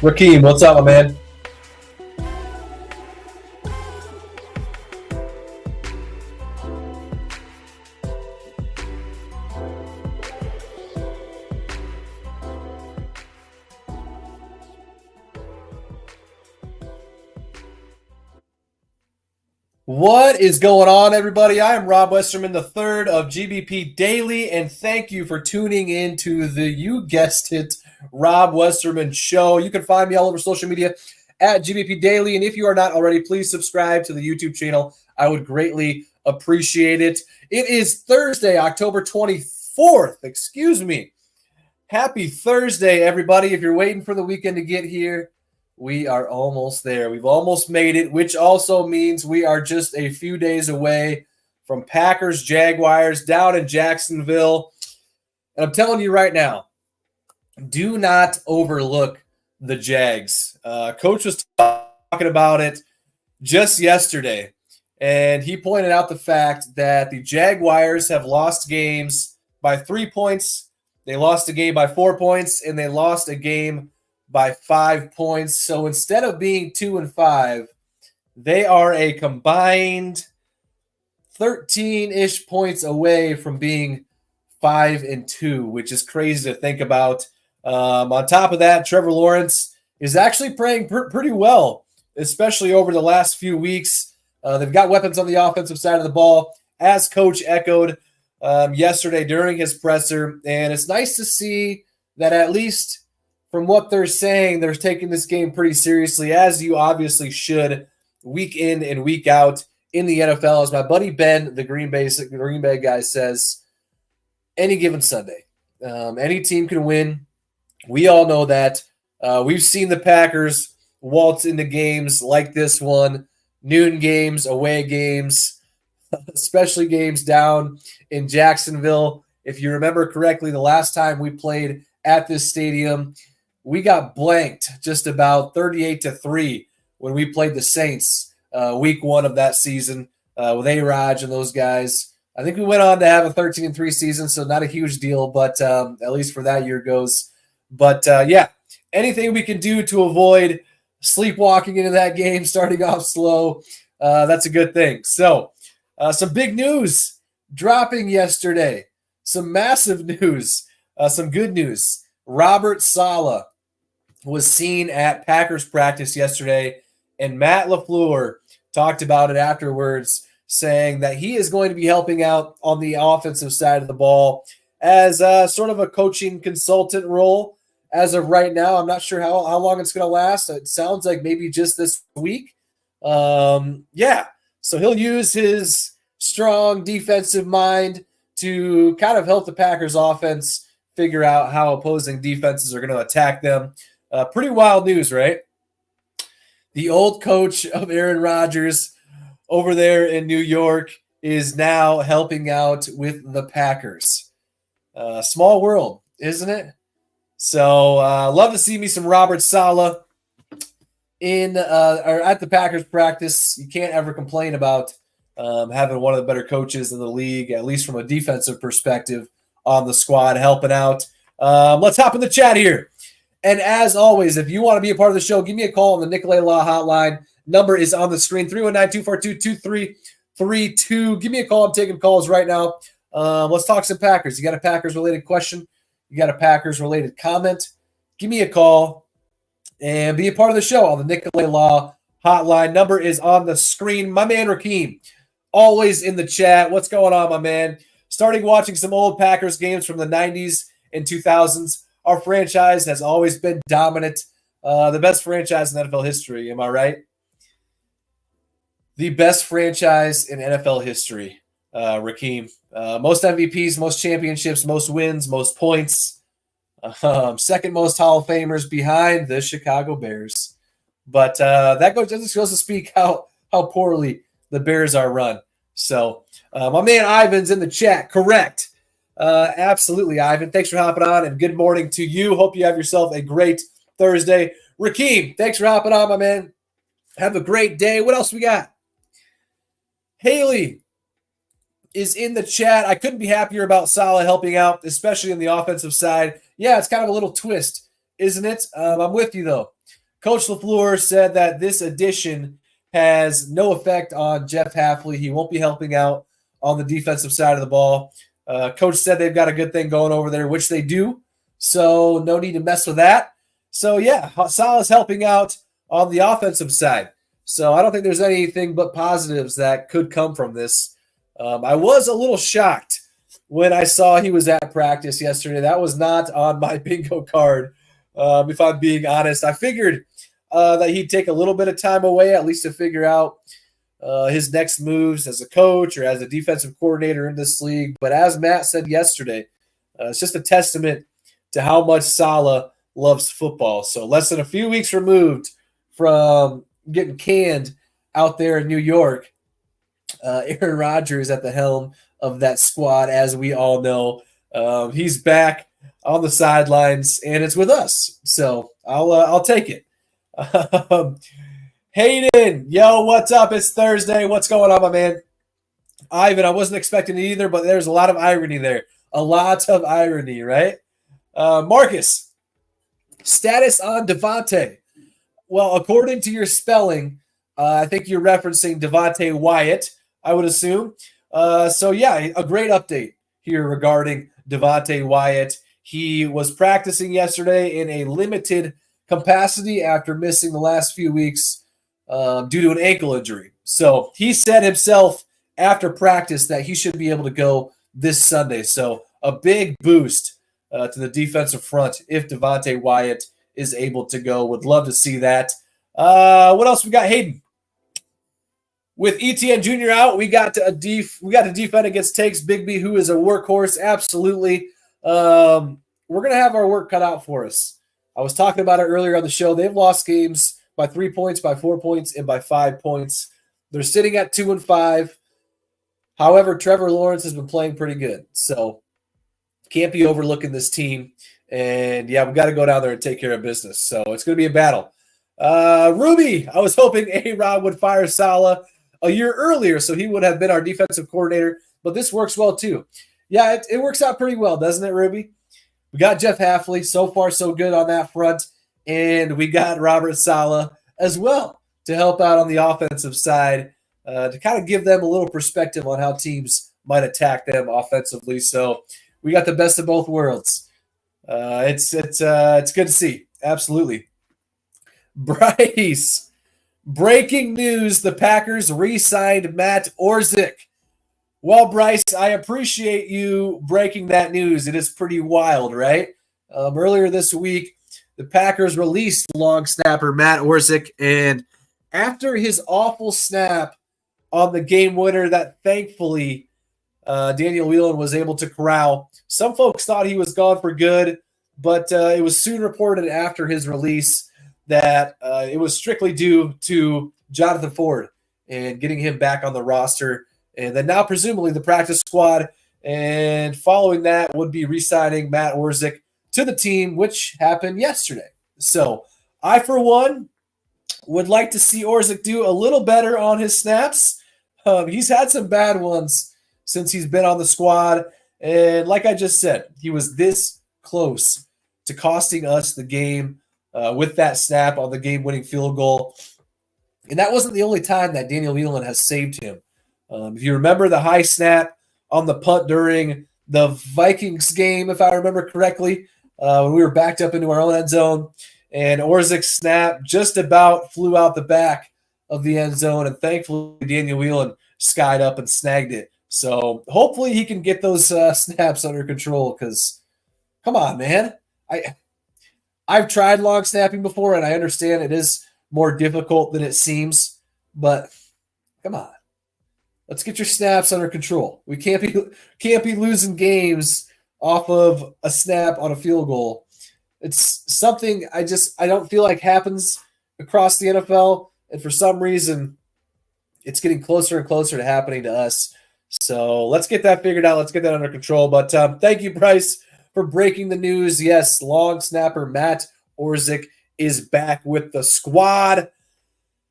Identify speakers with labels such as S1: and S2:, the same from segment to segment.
S1: Rakeem, what's up, my man? What is going on, everybody? I am Rob Westerman, the third of GBP Daily, and thank you for tuning in to the, you guessed it, Rob Westerman Show. You can find me all over social media at GBP Daily, and if you are not already, please subscribe to the YouTube channel. I would greatly appreciate it. It is Thursday, October 24th. Excuse me. Happy Thursday, everybody. If you're waiting for the weekend to get here, we are almost there. We've almost made it, which also means we are just a few days away from Packers Jaguars down in Jacksonville. And I'm telling you right now, do not overlook the Jags. Coach was talking about it just yesterday, and he pointed out the fact that the Jaguars have lost games by 3 points. They lost a game by 4 points, and they lost a game by 5 points. So instead of being 2-5, they are a combined 13-ish points away from being 5-2, which is crazy to think about. On top of that, Trevor Lawrence is actually playing pretty well, especially over the last few weeks. They've got weapons on the offensive side of the ball, as Coach echoed yesterday during his presser. And it's nice to see that at least from what they're saying, they're taking this game pretty seriously, as you obviously should, week in and week out in the NFL. As my buddy Ben, the Green Bay guy, says, any given Sunday, any team can win. We all know that. We've seen the Packers waltz into games like this one, noon games, away games, especially games down in Jacksonville. If you remember correctly, the last time we played at this stadium, we got blanked just about 38-3 when we played the Saints week one of that season with A-Raj and those guys. I think we went on to have a 13-3 season, so not a huge deal, but at least for that year goes. But, yeah, anything we can do to avoid sleepwalking into that game, starting off slow, that's a good thing. So some big news dropping yesterday, some massive news, some good news. Robert Saleh was seen at Packers practice yesterday, and Matt LaFleur talked about it afterwards, saying that he is going to be helping out on the offensive side of the ball as sort of a coaching consultant role as of right now. I'm not sure how long it's going to last. It sounds like maybe just this week. Yeah, so he'll use his strong defensive mind to kind of help the Packers offense figure out how opposing defenses are going to attack them. Pretty wild news, right? The old coach of Aaron Rodgers over there in New York is now helping out with the Packers. Small world, isn't it? So love to see me some Robert Saleh in or at the Packers practice. You can't ever complain about having one of the better coaches in the league, at least from a defensive perspective, on the squad helping out. Let's hop in the chat here. And as always, if you want to be a part of the show, give me a call on the Nicolet Law hotline. Number is on the screen, 319-242-2332. Give me a call. I'm taking calls right now. Let's talk some Packers. You got a Packers-related question? You got a Packers-related comment? Give me a call and be a part of the show on the Nicolet Law hotline. Number is on the screen. My man Rakeem, always in the chat. What's going on, my man? Starting watching some old Packers games from the 90s and 2000s. Our franchise has always been dominant. The best franchise in NFL history. Am I right? The best franchise in NFL history, Rakeem. Most MVPs, most championships, most wins, most points. Second most Hall of Famers behind the Chicago Bears. But that goes to speak how poorly the Bears are run. So my man Ivan's in the chat. Correct. Absolutely, Ivan. Thanks for hopping on, and good morning to you. Hope you have yourself a great Thursday. Rakeem, thanks for hopping on, my man. Have a great day. What else we got? Haley is in the chat. I couldn't be happier about Saleh helping out, especially on the offensive side. Yeah, it's kind of a little twist isn't it? I'm with you, though. Coach LaFleur said that this addition has no effect on Jeff Hafley. He won't be helping out on the defensive side of the ball. Coach said they've got a good thing going over there, which they do. So no need to mess with that. So, yeah, Salah's helping out on the offensive side. So I don't think there's anything but positives that could come from this. I was a little shocked when I saw he was at practice yesterday. That was not on my bingo card, if I'm being honest. I figured that he'd take a little bit of time away, at least to figure out his next moves as a coach or as a defensive coordinator in this league. But as Matt said yesterday, it's just a testament to how much Salah loves football. So less than a few weeks removed from getting canned out there in New York, Aaron Rodgers at the helm of that squad, as we all know. He's back on the sidelines, and it's with us. So I'll take it. Hayden, yo, what's up? It's Thursday. What's going on, my man? Ivan, I wasn't expecting it either, but there's a lot of irony there. A lot of irony, right? Marcus, status on Devontae. Well, according to your spelling, I think you're referencing Devontae Wyatt, I would assume. So, yeah, a great update here regarding Devontae Wyatt. He was practicing yesterday in a limited capacity after missing the last few weeks due to an ankle injury. So he said himself after practice that he should be able to go this Sunday. So a big boost to the defensive front if Devontae Wyatt is able to go. Would love to see that. What else we got, Hayden? With ETN Jr. out, we got to defend against Takes Bigby, who is a workhorse. Absolutely. We're going to have our work cut out for us. I was talking about it earlier on the show. They've lost games by 3 points, by 4 points, and by 5 points. They're sitting at 2-5. However, Trevor Lawrence has been playing pretty good. So can't be overlooking this team. And, yeah, we've got to go down there and take care of business. So it's going to be a battle. Ruby, I was hoping A-Rod would fire Salah a year earlier, so he would have been our defensive coordinator. But this works well, too. Yeah, it works out pretty well, doesn't it, Ruby? We got Jeff Hafley. So far, so good on that front. And we got Robert Saleh as well to help out on the offensive side to kind of give them a little perspective on how teams might attack them offensively. So we got the best of both worlds. It's good to see. Absolutely. Bryce, breaking news, the Packers re-signed Matt Orzik. Well, Bryce, I appreciate you breaking that news. It is pretty wild, right? Earlier this week, the Packers released long snapper Matt Orzik, and after his awful snap on the game winner that thankfully Daniel Whelan was able to corral, some folks thought he was gone for good, but it was soon reported after his release that it was strictly due to Jonathan Ford and getting him back on the roster. And then now presumably the practice squad, and following that would be re-signing Matt Orzik to the team, which happened yesterday. So I, for one, would like to see Orzik do a little better on his snaps. He's had some bad ones since he's been on the squad. And like I just said, he was this close to costing us the game with that snap on the game-winning field goal. And that wasn't the only time that Daniel Whelan has saved him. If you remember the high snap on the punt during the Vikings game, if I remember correctly, when we were backed up into our own end zone, and Orzik's snap just about flew out the back of the end zone, and thankfully Daniel Whelan skied up and snagged it. So hopefully he can get those snaps under control, because come on, man. I've tried long snapping before, and I understand it is more difficult than it seems, but come on. Let's get your snaps under control. We can't be losing games off of a snap on a field goal. It's something I don't feel like happens across the NFL, and for some reason, it's getting closer and closer to happening to us. So let's get that figured out. Let's get that under control. But thank you, Bryce, for breaking the news. Yes, long snapper Matt Orzik is back with the squad.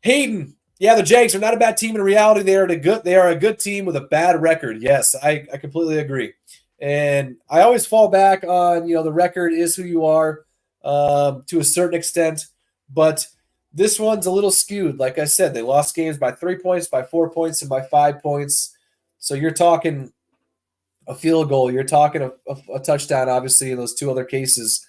S1: Hayden. Yeah, the Jags are not a bad team in reality. They are a good team with a bad record. Yes, I completely agree. And I always fall back on, the record is who you are. to a certain extent, but this one's a little skewed. Like I said, they lost games by 3 points, by 4 points, and by 5 points. So you're talking a field goal. You're talking a touchdown, obviously, in those two other cases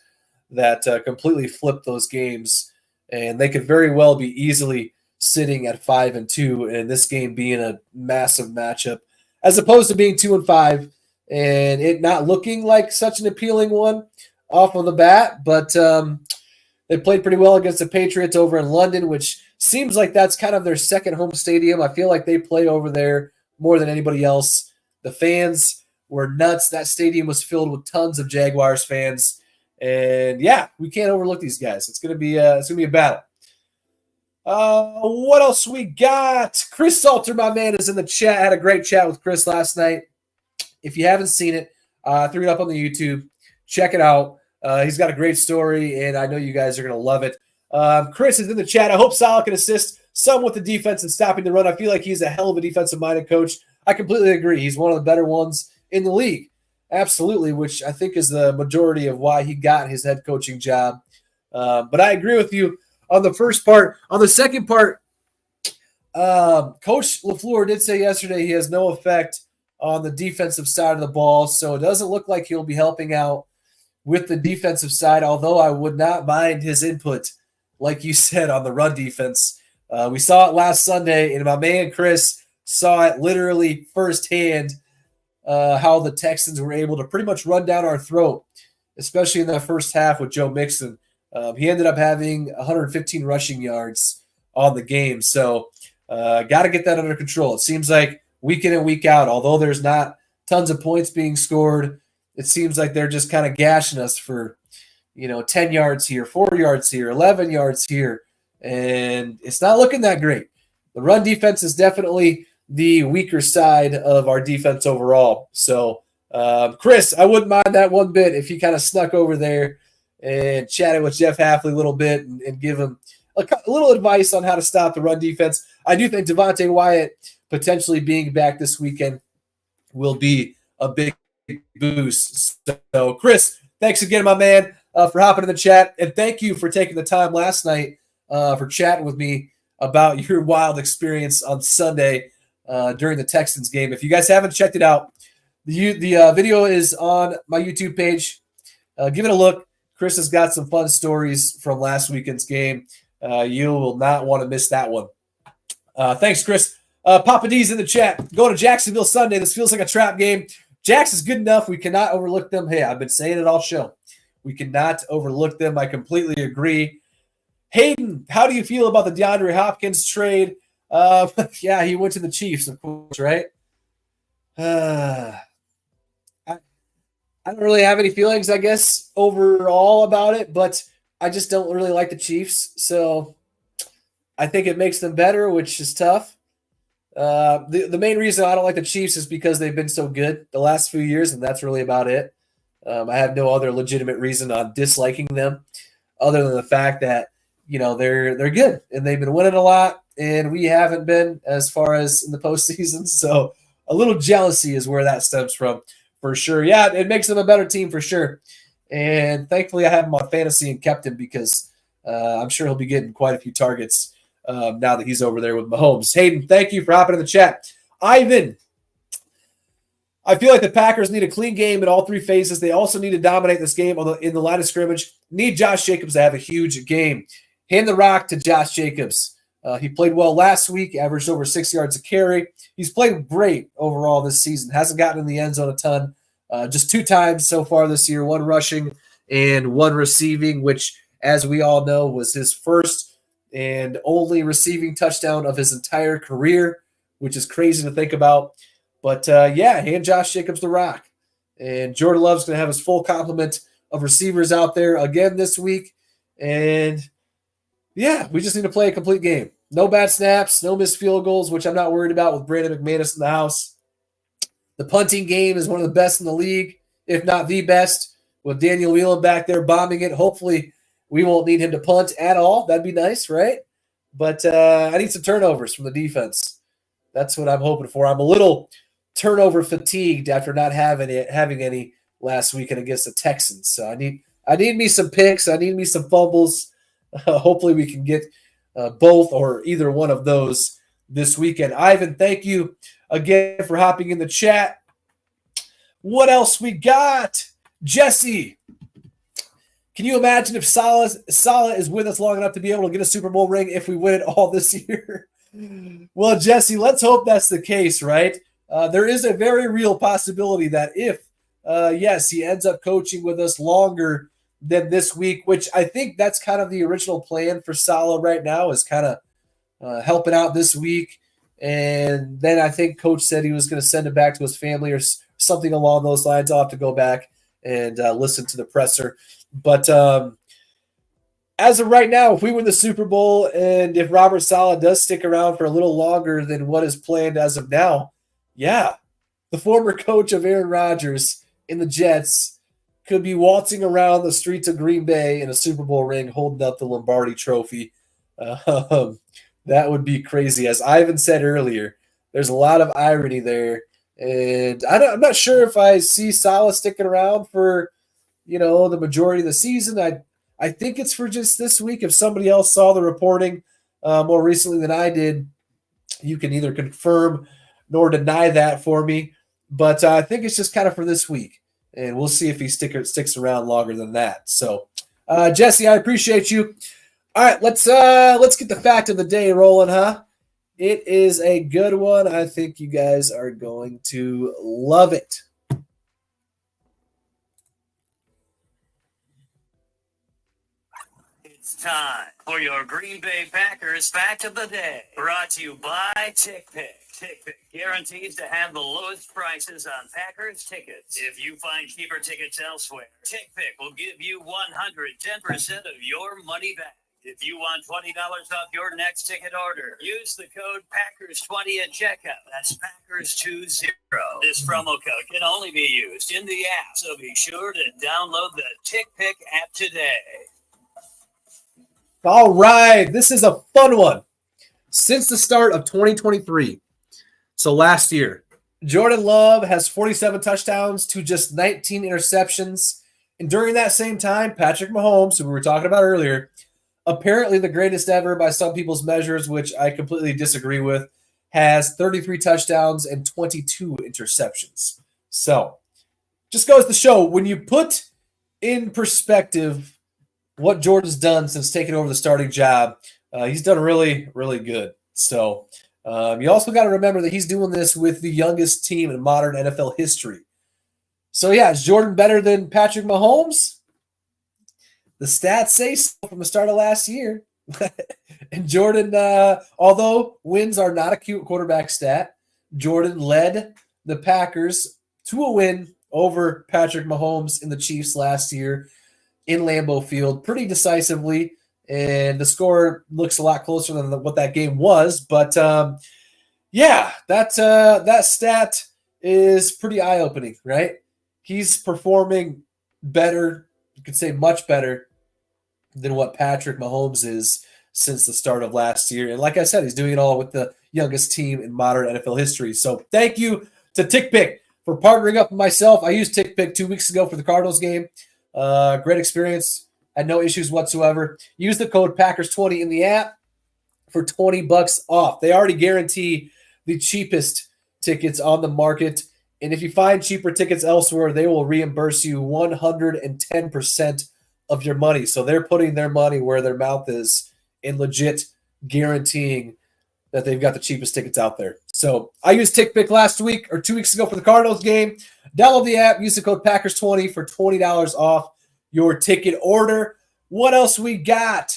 S1: that completely flipped those games. And they could very well be easily sitting at 5-2, and this game being a massive matchup, as opposed to being 2-5 and it not looking like such an appealing one off of the bat. But they played pretty well against the Patriots over in London, which seems like that's kind of their second home stadium. I feel like they play over there more than anybody else. The fans were nuts. That stadium was filled with tons of Jaguars fans. And yeah, we can't overlook these guys. It's gonna be a battle. What else we got? Chris Salter, my man, is in the chat. I had a great chat with Chris last night. If you haven't seen it, I threw it up on the YouTube. Check it out. He's got a great story, and I know you guys are going to love it. Chris is in the chat. I hope Saleh can assist some with the defense and stopping the run. I feel like he's a hell of a defensive-minded coach. I completely agree. He's one of the better ones in the league. Absolutely, which I think is the majority of why he got his head coaching job. But I agree with you on the first part. On the second part, Coach LaFleur did say yesterday he has no effect on the defensive side of the ball, so it doesn't look like he'll be helping out with the defensive side, although I would not mind his input, like you said, on the run defense. We saw it last Sunday, and my man Chris saw it literally firsthand, how the Texans were able to pretty much run down our throat, especially in that first half with Joe Mixon. He ended up having 115 rushing yards on the game, so got to get that under control. It seems like week in and week out, although there's not tons of points being scored, it seems like they're just kind of gashing us for, 10 yards here, 4 yards here, 11 yards here, and it's not looking that great. The run defense is definitely the weaker side of our defense overall. So, Chris, I wouldn't mind that one bit if he kind of snuck over there and chatted with Jeff Hafley a little bit and give him a little advice on how to stop the run defense. I do think Devontae Wyatt potentially being back this weekend will be a big boost. So, Chris, thanks again, my man, for hopping in the chat. And thank you for taking the time last night for chatting with me about your wild experience on Sunday during the Texans game. If you guys haven't checked it out, the video is on my YouTube page. Give it a look. Chris has got some fun stories from last weekend's game. You will not want to miss that one. Thanks, Chris. Papa D's in the chat. Going to Jacksonville Sunday. This feels like a trap game. Jax is good enough. We cannot overlook them. Hey, I've been saying it all show. We cannot overlook them. I completely agree. Hayden, how do you feel about the DeAndre Hopkins trade? Yeah, he went to the Chiefs, of course, right? I don't really have any feelings, I guess, overall about it, but I just don't really like the Chiefs. So I think it makes them better, which is tough. The main reason I don't like the Chiefs is because they've been so good the last few years, and that's really about it. I have no other legitimate reason on disliking them other than the fact that, they're good and they've been winning a lot, and we haven't been as far as in the postseason. So a little jealousy is where that stems from, for sure. Yeah, it makes them a better team for sure. And thankfully I have him on fantasy and kept him because I'm sure he'll be getting quite a few targets now that he's over there with Mahomes. Hayden, thank you for hopping in the chat. Ivan, I feel like the Packers need a clean game in all three phases. They also need to dominate this game in the line of scrimmage. Need Josh Jacobs to have a huge game. Hand the rock to Josh Jacobs. He played well last week, averaged over 6 yards a carry. He's played great overall this season. Hasn't gotten in the end zone a ton. Just 2 times so far this year, 1 rushing and 1 receiving, which, as we all know, was his first and only receiving touchdown of his entire career, which is crazy to think about. But, hand Josh Jacobs the rock. And Jordan Love's going to have his full complement of receivers out there again this week. And, yeah, we just need to play a complete game. No bad snaps, no missed field goals, which I'm not worried about with Brandon McManus in the house. The punting game is one of the best in the league, if not the best, with Daniel Whelan back there bombing it. Hopefully we won't need him to punt at all. That'd be nice, right? But I need some turnovers from the defense. That's what I'm hoping for. I'm a little turnover fatigued after not having any last weekend against the Texans. So I I need me some picks. I need me some fumbles. Hopefully we can get both or either one of those this weekend. Ivan, thank you again for hopping in the chat. What else we got? Jesse, can you imagine if Salah is with us long enough to be able to get a Super Bowl ring if we win it all this year? Well, Jesse, let's hope that's the case, right? There is a very real possibility that if, yes, he ends up coaching with us longer than this week, which I think that's kind of the original plan for Salah right now, is kind of helping out this week. And then I think Coach said he was going to send it back to his family or something along those lines. I'll have to go back and listen to the presser. But as of right now, if we win the Super Bowl and if Robert Saleh does stick around for a little longer than what is planned as of now, yeah, the former coach of Aaron Rodgers in the Jets could be waltzing around the streets of Green Bay in a Super Bowl ring holding up the Lombardi trophy. That would be crazy. As Ivan said earlier, there's a lot of irony there. And I'm not sure if I see Saleh sticking around for, the majority of the season. I think it's for just this week. If somebody else saw the reporting more recently than I did, you can either confirm nor deny that for me. But I think it's just kind of for this week. And we'll see if he sticks around longer than that. So, Jesse, I appreciate you. All right, let's get the fact of the day rolling, huh? It is a good one. I think you guys are going to love it.
S2: It's time for your Green Bay Packers Fact of the Day. Brought to you by TickPick. TickPick guarantees to have the lowest prices on Packers tickets. If you find cheaper tickets elsewhere, TickPick will give you 110% of your money back. If you want $20 off your next ticket order, use the code Packers20 at checkout. That's Packers20. This promo code can only be used in the app, so be sure to download the TickPick app today.
S1: All right, this is a fun one. Since the start of 2023, so last year, Jordan Love has 47 touchdowns to just 19 interceptions. And during that same time, Patrick Mahomes, who we were talking about earlier, apparently the greatest ever by some people's measures, which I completely disagree with, has 33 touchdowns and 22 interceptions. So, just goes to show, when you put in perspective what Jordan's done since taking over the starting job, he's done really, really good. So, you also got to remember that he's doing this with the youngest team in modern NFL history. So, yeah, is Jordan better than Patrick Mahomes? The stats say so from the start of last year. And Jordan, although wins are not a cute quarterback stat, Jordan led the Packers to a win over Patrick Mahomes and the Chiefs last year in Lambeau Field pretty decisively. And the score looks a lot closer than what that game was. But, yeah, that stat is pretty eye-opening, right? He's performing better, you could say much better, than what Patrick Mahomes is since the start of last year. And like I said, he's doing it all with the youngest team in modern NFL history. So thank you to TickPick for partnering up with myself. I used TickPick 2 weeks ago for the Cardinals game. Great experience. Had no issues whatsoever. Use the code Packers20 in the app for $20 off. They already guarantee the cheapest tickets on the market. And if you find cheaper tickets elsewhere, they will reimburse you 110% of your money. So they're putting their money where their mouth is and legit guaranteeing that they've got the cheapest tickets out there. So I used TickPick last week or 2 weeks ago for the Cardinals game. Download the app, use the code Packers20 for $20 off your ticket order. What else we got?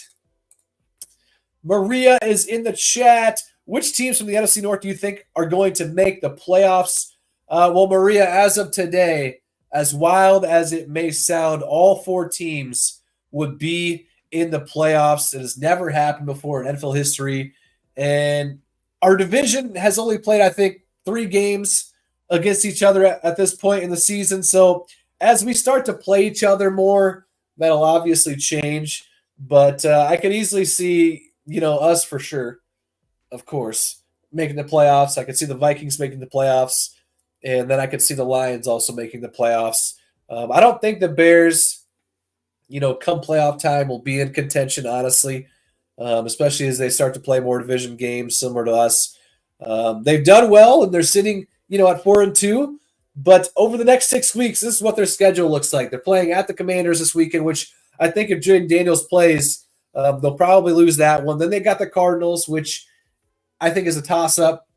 S1: Maria is in the chat. Which teams from the NFC North do you think are going to make the playoffs? Well, Maria, as of today, as wild as it may sound, all four teams would be in the playoffs. It has never happened before in NFL history. And our division has only played, I think, 3 games against each other at this point in the season. So as we start to play each other more, that'll obviously change. But I could easily see, us for sure, of course, making the playoffs. I could see the Vikings making the playoffs. And then I could see the Lions also making the playoffs. I don't think the Bears come playoff time, will be in contention, honestly, especially as they start to play more division games similar to us. They've done well, and they're sitting, at 4-2. But over the next 6 weeks, this is what their schedule looks like. They're playing at the Commanders this weekend, which I think if Jaden Daniels plays, they'll probably lose that one. Then they got the Cardinals, which I think is a toss-up.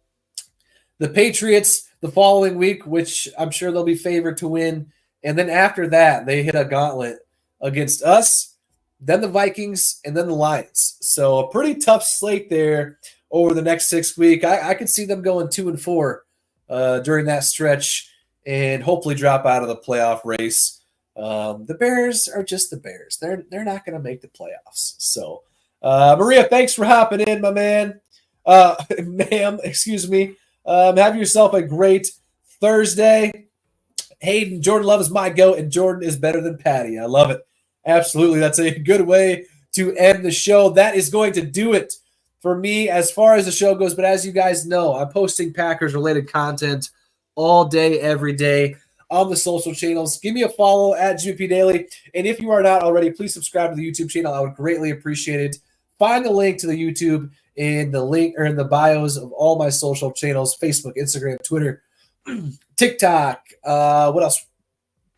S1: The Patriots the following week, which I'm sure they'll be favored to win. And then after that, they hit a gauntlet against us, then the Vikings, and then the Lions. So a pretty tough slate there over the next 6 weeks. I could see them going 2-4 during that stretch and hopefully drop out of the playoff race. The Bears are just the Bears. They're not going to make the playoffs. So, Maria, thanks for hopping in, my man. Ma'am, excuse me. Have yourself a great Thursday. Hayden, Jordan Love is my goat, and Jordan is better than Patty. I love it. Absolutely. That's a good way to end the show. That is going to do it for me as far as the show goes. But as you guys know, I'm posting Packers-related content all day, every day on the social channels. Give me a follow at GP Daily. And if you are not already, please subscribe to the YouTube channel. I would greatly appreciate it. Find the link to the YouTube in the link or in the bios of all my social channels: Facebook, Instagram, Twitter, TikTok. What else?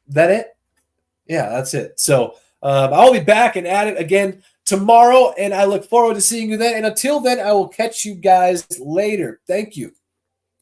S1: That it? Yeah, that's it. So I'll be back and at it again tomorrow, and I look forward to seeing you then. And until then, I will catch you guys later. Thank you.